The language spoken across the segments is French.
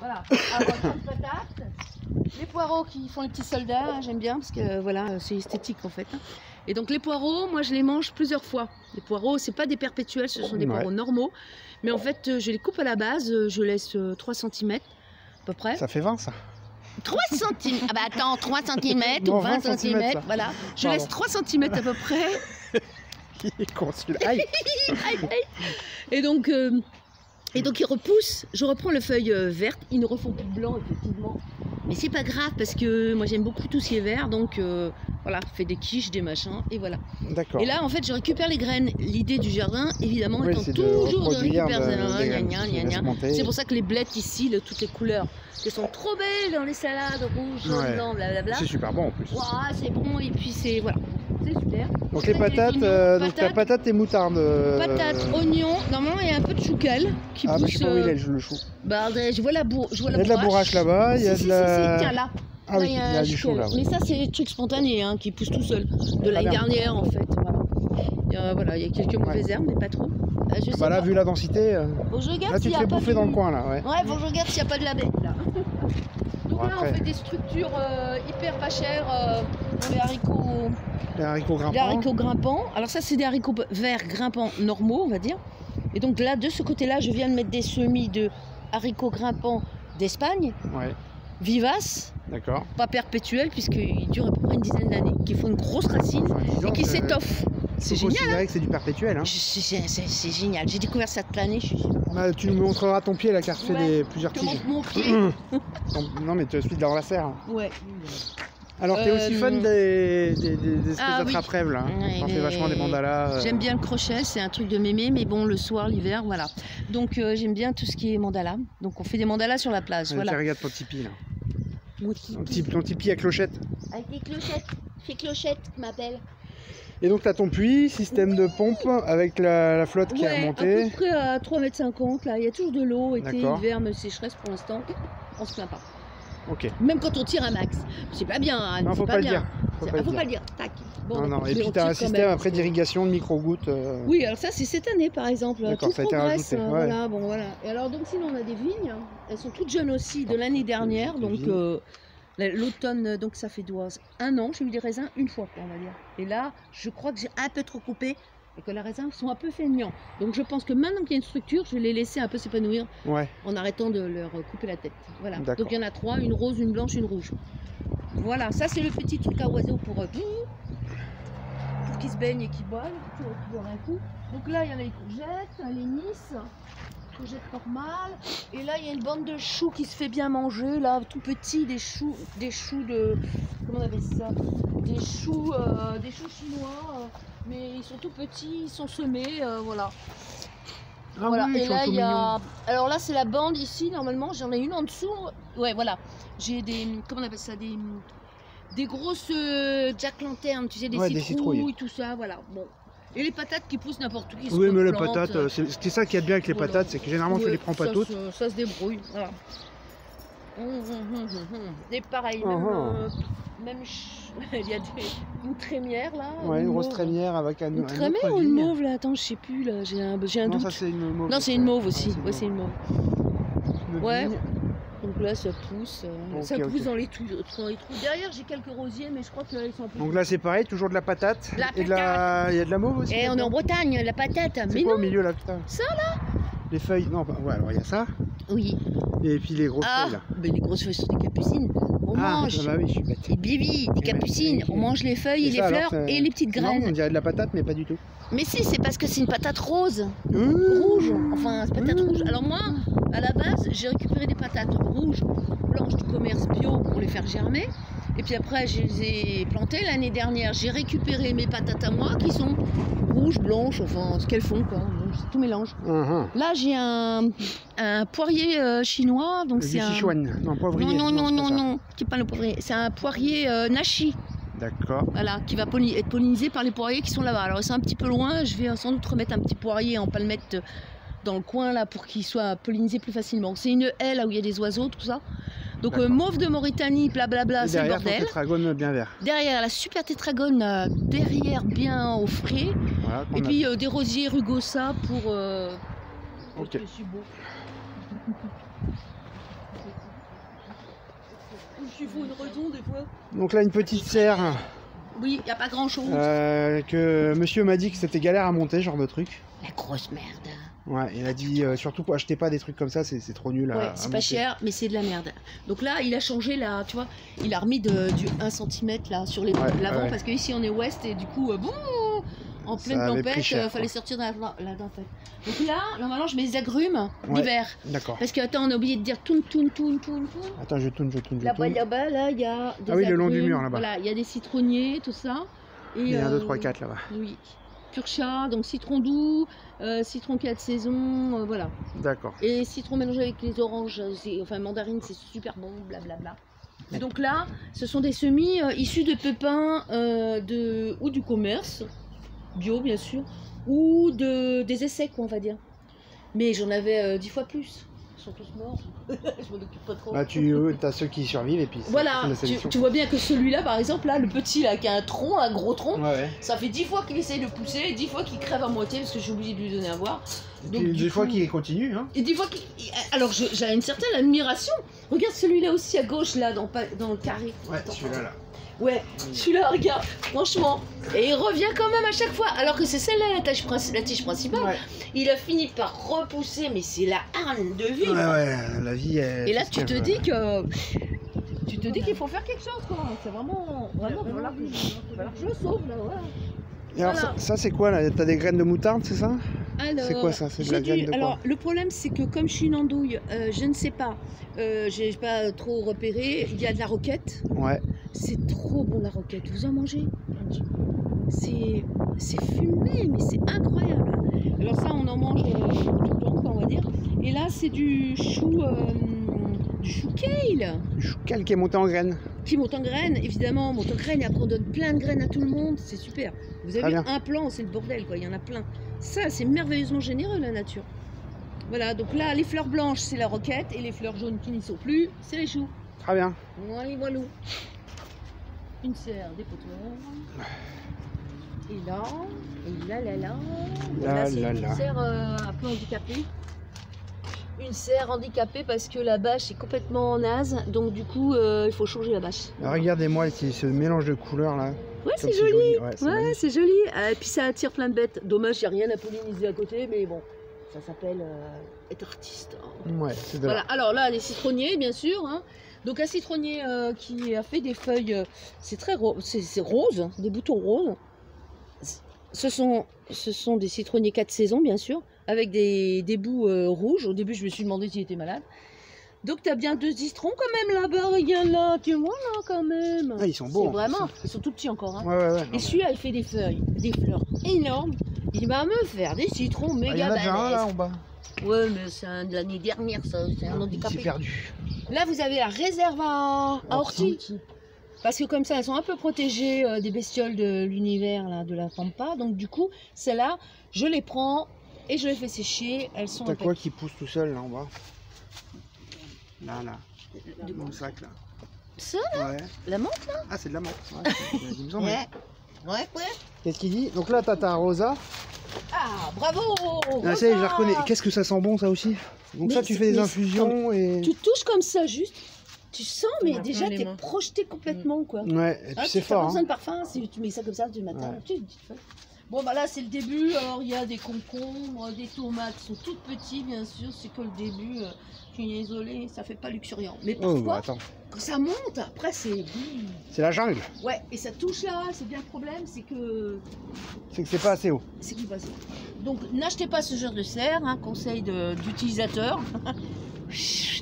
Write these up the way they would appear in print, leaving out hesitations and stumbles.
Voilà. Alors, de patates. Les poireaux qui font les petits soldats, hein, j'aime bien parce que voilà, c'est esthétique en fait. Et donc les poireaux, moi je les mange plusieurs fois. Les poireaux, c'est pas des perpétuels, ce sont des poireaux normaux. Mais en fait, je les coupe à la base, je laisse 3 cm à peu près. Ça fait 20 ça. 3 cm. Ah bah attends, 3 cm ou 20 cm, voilà. Je laisse 3 cm à peu près. Il est con celui-là. Aïe. Aïe, aïe. Et donc ils repoussent, je reprends les feuilles vertes, ils ne refont plus blanc effectivement. Mais c'est pas grave parce que moi j'aime beaucoup tout ce qui est vert, donc voilà, je fais des quiches, des machins, et voilà. D'accord. Et là en fait je récupère les graines. L'idée du jardin évidemment étant toujours de récupérer des graines. C'est pour ça que les blettes ici, de toutes les couleurs, qui sont trop belles dans les salades, rouges, jaunes, blancs, blablabla. C'est super bon en plus. Wow, c'est bon et puis c'est voilà. C'est super. Donc les patates, donc la patate et moutarde. Patates, oignons, normalement il y a un peu de chouquel qui pousse. Ah, je sais pas où il est le chou. Bah, je vois la bourrache. Il y a de la bourrache là-bas, il y a de la... Tiens là. Ah oui, il y a du chou là. Mais ça c'est des trucs spontanés hein, qui poussent tout seul. De l'année dernière en fait. Voilà, il y a quelques mauvaises herbes, mais pas trop. Je sais bah là, pas. vu la densité, Faut que je regarde là tu te fais bouffer dans le coin là. Ouais, faut que je regarde s'il n'y a pas de la bête là. Donc là on fait des structures hyper pas chères pour les haricots. Les haricots grimpants. Les haricots grimpants. Alors ça c'est des haricots verts grimpants normaux on va dire. Et donc là de ce côté-là je viens de mettre des semis de haricots grimpants d'Espagne. Ouais. Vivaces. D'accord. Pas perpétuels puisqu'ils durent à peu près une dizaine d'années. Qui font une grosse racine et qui s'étoffent. C'est génial. C'est vrai que c'est du perpétuel. Hein. C'est génial. J'ai découvert cette année. Bah, tu nous montreras ton pied là qui a refait plusieurs tiges. Mon pied. Non mais tu es celui de la serre. Ouais. Alors t'es aussi fan des espèces d'attrape-rêves là. On fait vachement des mandalas. J'aime bien le crochet, c'est un truc de mémé, mais bon le soir, l'hiver, voilà. Donc j'aime bien tout ce qui est mandala. Donc on fait des mandalas sur la plage. Voilà. Regarde ton tipi là. Ton tipi à clochette. Avec des clochettes. Fais clochette, m'appelle. Et donc tu as ton puits, système de pompe avec la flotte qui est remontée. À peu près à 3,50 m là, il y a toujours de l'eau, été, hiver, mais sécheresse pour l'instant, on se plaint pas. Ok. Même quand on tire un max, c'est pas bien. Hein, non, faut pas le dire. Faut pas le dire. Tac. Bon, non. Et puis tu as un système après d'irrigation de micro-gouttes. Oui, alors ça c'est cette année par exemple. D'accord, ça a été rajouté. Voilà, bon voilà. Et alors donc sinon on a des vignes, elles sont toutes jeunes aussi de l'année dernière, donc l'automne, donc ça fait 1 an, j'ai eu des raisins une fois, on va dire. Et là, je crois que j'ai un peu trop coupé et que les raisins sont un peu feignants. Donc je pense que maintenant qu'il y a une structure, je vais les laisser un peu s'épanouir en arrêtant de leur couper la tête. Voilà. Donc il y en a 3, une rose, une blanche, une rouge. Voilà, ça c'est le petit truc à oiseaux pour qu'ils se baignent et qu'ils boivent un coup. Donc là, il y en a les courgettes, les nices. Courgettes normales, et là il y a une bande de choux qui se fait bien manger, là tout petit, des choux de, comment on appelle ça, des choux chinois, mais ils sont tout petits, ils sont semés, voilà. Ah voilà. Oui, Et là il y a, alors là c'est la bande ici, normalement j'en ai une en dessous, ouais voilà, j'ai des, comment on appelle ça, des grosses Jack Lantern, tu sais, des citrouilles, tout ça, voilà, bon. Et les patates qui poussent n'importe où. Oui, mais les patates, c'est ça qui est bien avec les patates, c'est que généralement tu les prends pas toutes. Ça se débrouille, voilà. Et pareil, même il y a une trémière là. Ouais, une rose trémière avec un. Une trémière ou une mauve là? Attends, je sais plus là, j'ai un doute. Non, ça c'est une mauve. Non, c'est une mauve aussi. Ouais, c'est une mauve. Ouais. Donc là, ça pousse, pousse dans les trous. Derrière, j'ai quelques rosiers, mais je crois qu'ils sont un peu... Donc là, c'est pareil, toujours de la patate. Il y a de la mauve aussi. Et on est en Bretagne, la patate. C'est quoi au milieu là, putain? Ça là? Les feuilles, non, ouais, alors il y a ça. Oui. Et puis les grosses feuilles là. Mais les grosses feuilles sont des capucines. On mange. Bah oui, je suis bête. Des bibi, des capucines. On mange les feuilles et les fleurs et les petites graines. Non, on dirait de la patate, mais pas du tout. Mais si, c'est parce que c'est une patate rose. Rouge. Enfin, c'est patate rouge. Alors moi, à la base, j'ai récupéré des patates rouges, blanches du commerce bio pour les faire germer. Et puis après, je les ai plantées l'année dernière. J'ai récupéré mes patates à moi qui sont rouges, blanches, enfin ce qu'elles font quoi. C'est tout mélange. Là, j'ai un poirier chinois, donc c'est un. Sichuan, non poivrier. Non, c'est pas le poivrier. C'est un poirier nashi. D'accord. Voilà, qui va être pollinisé par les poiriers qui sont là-bas. Alors c'est un petit peu loin. Je vais sans doute remettre un petit poirier en palmette dans le coin là pour qu'il soit pollinisé plus facilement. C'est une haie là où il y a des oiseaux, tout ça. Donc mauve de Mauritanie, blablabla, c'est le bordel. Derrière, tétragone bien vert. Derrière, la super tétragone, derrière bien au frais. Voilà, et puis des rosiers rugosa pour... Ok. Je suis beau. qu'il faut une raison des fois. Donc là, une petite serre. Oui, il n'y a pas grand chose. Que monsieur m'a dit que c'était galère à monter, genre de truc. La grosse merde. Ouais, il a dit surtout achetez pas des trucs comme ça, c'est trop nul. Ouais, c'est pas cher, mais c'est de la merde. Donc là, il a changé là, tu vois, il a remis du 1 cm là sur l'avant parce qu'ici on est ouest et du coup, bon, en pleine tempête, il fallait sortir de la tempête. Donc là, normalement, je mets les agrumes d'hiver. D'accord. Parce que, attends, on a oublié de dire toune. Attends, je tourne. Là-bas, là, il y a des Ah oui, agrumes, le long du mur là-bas. Voilà, il y a des citronniers, tout ça. Et, il y a 1, 2, 3, 4 là-bas. Oui. Purcha, donc citron doux, citron 4 saisons, voilà. D'accord. Et citron mélangé avec les oranges, enfin mandarine, c'est super bon, blablabla. Et donc là, ce sont des semis issus de pépins ou du commerce, bio bien sûr, ou des essais, quoi, on va dire. Mais j'en avais 10 fois plus. Ils sont tous morts. Je m'en occupe pas trop. Bah, tu as ceux qui survivent et puis voilà, tu vois bien que celui-là, par exemple, là, le petit là, qui a un gros tronc, ça fait 10 fois qu'il essaye de pousser, 10 fois qu'il crève à moitié parce que j'ai oublié de lui donner à boire. Donc, 10 fois qu'il continue. Hein. Et 10 fois qu'il. Alors j'ai une certaine admiration. Regarde celui-là aussi à gauche, là, dans le carré. Ouais, celui-là là. Ouais, celui-là, regarde, franchement. Et il revient quand même à chaque fois. Alors que c'est celle-là la tige principale. Ouais. Il a fini par repousser, mais c'est la harne de vie. Ouais, la vie est. Et là, tu te dis que. Tu te dis qu'il faut faire quelque chose, quoi. C'est vraiment. Vraiment, il va falloir que je le sauve, là, ouais. Et alors, ça c'est quoi là? T'as des graines de moutarde, c'est ça? C'est quoi ça? C'est de la graine de quoi? Alors, le problème, c'est que comme je suis une andouille, je ne sais pas. J'ai pas trop repéré. Il y a de la roquette. Ouais. C'est trop bon, la roquette. Vous en mangez? C'est fumé, mais c'est incroyable. Alors ça, on en mange tout le temps, quoi, on va dire. Et là, c'est du chou kale. Du chou kale qui est monté en graines. Qui monte en graines, évidemment, monte en graines, et après on donne plein de graines à tout le monde, c'est super. Vous avez un plant, c'est le bordel, quoi, il y en a plein. Ça, c'est merveilleusement généreux, la nature. Voilà, donc là, les fleurs blanches, c'est la roquette, et les fleurs jaunes qui n'y sont plus, c'est les choux. Très bien. Voilà. Une serre, des potoirs. Et là, c'est une serre un peu handicapée. Une serre handicapée parce que la bâche est complètement naze, donc du coup il faut changer la bâche. Regardez-moi ce mélange de couleurs là. Ouais, c'est joli. Ouais, c'est joli. Et puis ça attire plein de bêtes. Dommage, il n'y a rien à polliniser à côté, mais bon, ça s'appelle être artiste. Ouais, c'est voilà. Alors là, des citronniers, bien sûr. Hein. Donc un citronnier qui a fait des feuilles, c'est très c'est rose, des boutons roses. Ce sont des citronniers 4 saisons, bien sûr, avec des bouts rouges. Au début, je me suis demandé s'il était malade. Donc, tu as bien 2 citrons quand même là-bas. Regarde là, tu vois là quand même. Ah, ils sont beaux. Vraiment, ils sont tout petits encore. Hein. Ouais. Et celui-là, il fait des feuilles, des fleurs énormes. Il va me faire des citrons méga balèzes. Il y en a déjà un là en bas. Ouais, mais c'est un de l'année dernière, ça. C'est un handicapé. Il s'est perdu. Là, vous avez la réserve à ortie. Parce que comme ça, elles sont un peu protégées des bestioles de l'univers, là, de la pampa. Donc du coup, celles-là, je les prends et je les fais sécher. Elles sont. T'as quoi qui pousse tout seul là en bas? Là. Dans le sac là. Ça là? Ouais. La menthe là? Ah, c'est de la menthe. Ouais. Ouais. Qu'est-ce qu'il dit? Donc là, t'as ta rosa. Ah, bravo! Ah, ça, je la reconnais. Qu'est-ce que ça sent bon ça aussi? Donc mais ça, tu fais des infusions et. Tu touches comme ça juste. Tu sens, mais déjà, t'es projeté complètement, quoi. Ouais, et puis c'est fort. T'as pas besoin de parfum, tu mets ça comme ça du matin. Ouais. Bon, bah là, c'est le début. Alors, il y a des concombres, des tomates, sont toutes petites, bien sûr. C'est que le début. Je suis désolée, ça fait pas luxuriant. Mais parfois, quand ça monte, après, c'est... C'est la jungle. Ouais, et ça touche là, c'est bien le problème, c'est que... c'est pas assez haut. C'est qu'il pas assez haut. Donc, n'achetez pas ce genre de serre, hein, conseil d'utilisateur.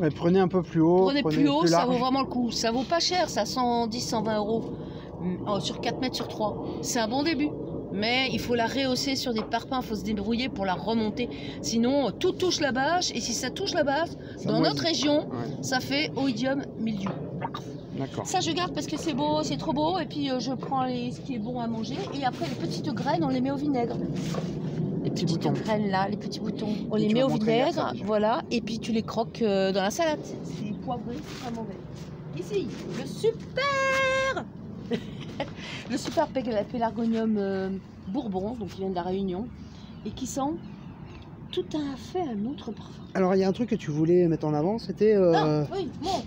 Ouais, prenez un peu plus haut. Prenez plus haut, ça vaut vraiment le coup. Ça vaut pas cher, ça 110, 120 euros sur 4 mètres sur 3. C'est un bon début. Mais il faut la rehausser sur des parpaings, il faut se débrouiller pour la remonter. Sinon, tout touche la bâche. Et si ça touche la bâche, dans notre région, ça fait oïdium mildiou. D'accord. Ça, je garde parce que c'est beau, c'est trop beau. Et puis, je prends ce qui est bon à manger. Et après, les petites graines, on les met au vinaigre. Les petites graines là, les petits boutons, on les met au vinaigre, voilà, et puis tu les croques dans la salade. C'est poivré, c'est pas mauvais. Ici, le super pélargonium bourbon, donc qui vient de la Réunion, et qui sent tout à fait un autre parfum. Alors il y a un truc que tu voulais mettre en avant, c'était... Oui, bon.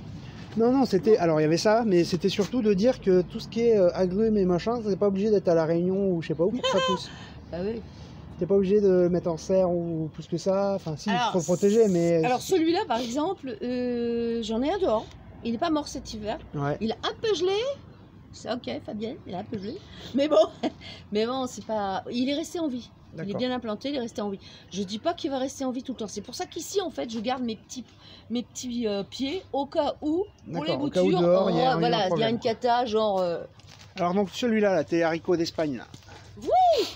Non, c'était... Alors, il y avait ça, mais c'était surtout de dire que tout ce qui est agrumes et machin, c'est pas obligé d'être à La Réunion ou je sais pas où pour que ça pousse. Ah oui. T'es pas obligé de le mettre en serre ou plus que ça. Enfin, si, il faut le protéger, mais... Alors, celui-là, par exemple, j'en ai un dehors. Il n'est pas mort cet hiver. Ouais. Il a un peu gelé. C'est ok, Fabienne, il a un peu gelé. Mais bon, c'est pas... Il est resté en vie. Il est bien implanté, il est resté en vie. Je dis pas qu'il va rester en vie tout le temps. C'est pour ça qu'ici, en fait, je garde mes petits pieds au cas où, pour les boutures. Au cas où dehors, il y a une cata, genre... Alors donc celui-là, là, tes haricots d'Espagne, là. Oui,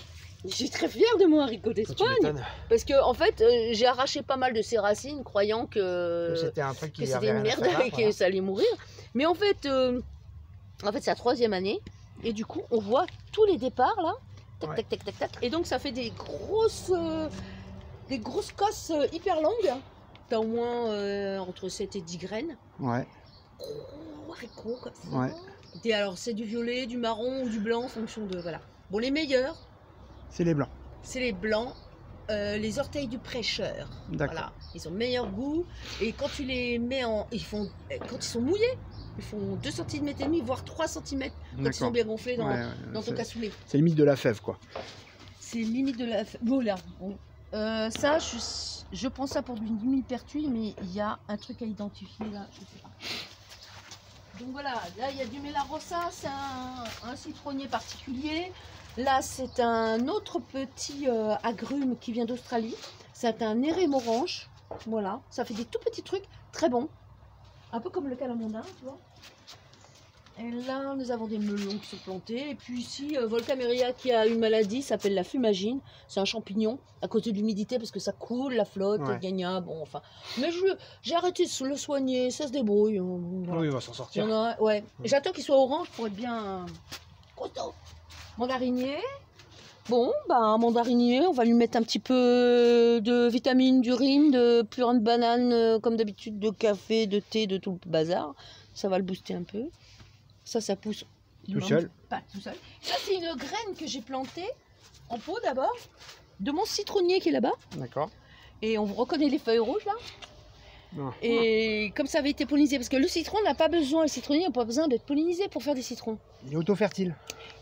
je suis très fière de mon haricot d'Espagne. Parce que, en fait, j'ai arraché pas mal de ses racines, croyant que c'était un truc qui c'était une merde et que ça allait mourir. Mais en fait, c'est la 3e année. Et du coup, on voit tous les départs, là. Tac, tac, tac, tac, tac. Et donc, ça fait des grosses cosses hyper longues. T'as au moins entre 7 et 10 graines. Ouais. Gros haricots comme ça. Ouais. Et alors, c'est du violet, du marron ou du blanc en fonction de... Voilà. Bon, les meilleurs... C'est les blancs. C'est les blancs. Les orteils du prêcheur. Voilà. Ils ont le meilleur goût. Et quand tu les mets en... Quand ils sont mouillés, ils font 2 cm et demi, voire 3 cm quand ils sont bien gonflés dans ton cassoulet. C'est limite de la fève, quoi. C'est limite de la fève. Voilà. Bon. Ça, je prends ça pour du millepertuis, mais il y a un truc à identifier là, je sais pas. Donc voilà, là il y a du Mélarosa, c'est un citronnier particulier. Là c'est un autre petit agrume qui vient d'Australie. C'est un Nérémorange. Voilà, ça fait des tout petits trucs très bons. Un peu comme le calamondin, tu vois. Et là, nous avons des melons qui sont plantés. Et puis ici, Volcameria qui a une maladie, s'appelle la fumagine. C'est un champignon à côté de l'humidité parce que ça coule, la flotte, gna, bon, enfin. Mais j'ai arrêté de le soigner, ça se débrouille. Voilà. Oui, il va s'en sortir. Ouais. J'attends qu'il soit orange pour être bien costaud. Mandarinier. Bon, un mandarinier, on va lui mettre un petit peu de vitamine, d'urine, de purin de banane, comme d'habitude, de café, de thé, de tout le bazar. Ça va le booster un peu. Ça pousse tout seul. Pas tout seul. Ça, c'est une graine que j'ai plantée en pot d'abord, de mon citronnier qui est là-bas. D'accord. Et on reconnaît les feuilles rouges là. Non. Et comme ça avait été pollinisé, parce que le citron n'a pas besoin, le citronnier n'a pas besoin d'être pollinisé pour faire des citrons. Il est auto-fertile.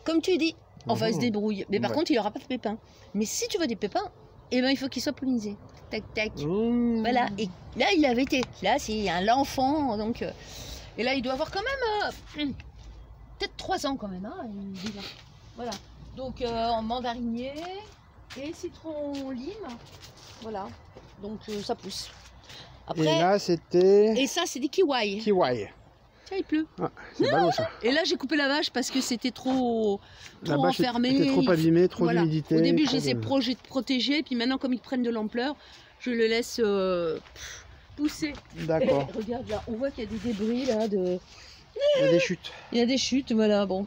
Comme tu dis, enfin il se débrouille. Mais par contre, il n'aura pas de pépins. Mais si tu veux des pépins, eh ben, il faut qu'il soit pollinisé. Tac, tac. Voilà. Et là, il avait été. Là, c'est un l'enfant. Donc, et là, il doit avoir quand même peut-être 3 ans quand même. Hein, déjà. Voilà. Donc, en mandarinier et citron lime. Voilà. Donc, ça pousse. Après, et là, c'était... Et ça, c'est des kiwis. Kiwis. Tiens, il pleut. Ah, c'est ballot, ça. Et là, j'ai coupé la vache parce que c'était trop enfermé. C'était trop abîmé, trop d'humidité. Au début, j'essaie de protéger. Puis maintenant, comme ils prennent de l'ampleur, je le laisse pousser. D'accord. Regarde là, on voit qu'il y a des débris là. Il y a des chutes. Il y a des chutes, voilà. Bon.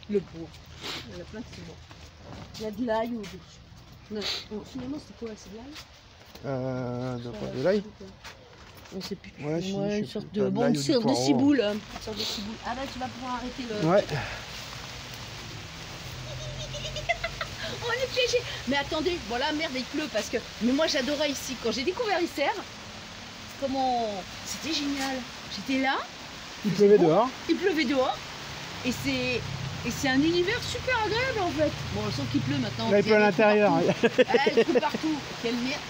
Le pauvre. Il y en a plein qui sont morts. Il y a de l'ail ou des... Non, finalement, c'est quoi? C'est de l'ail? De l'ail. On sait plus. Ouais, une sorte de bon, de ciboule. Une sorte de ciboule. Ah bah tu vas pouvoir arrêter le. Ouais. On est piégé. Mais attendez, bon là merde il pleut parce que. Mais moi j'adorais ici. Quand j'ai découvert Isère, c'était génial. J'étais là. Il pleuvait dehors. Il pleuvait dehors. Et c'est un univers super agréable en fait. Bon, sauf qu'il pleut maintenant. Là il pleut à l'intérieur. Il pleut partout. Quelle merde.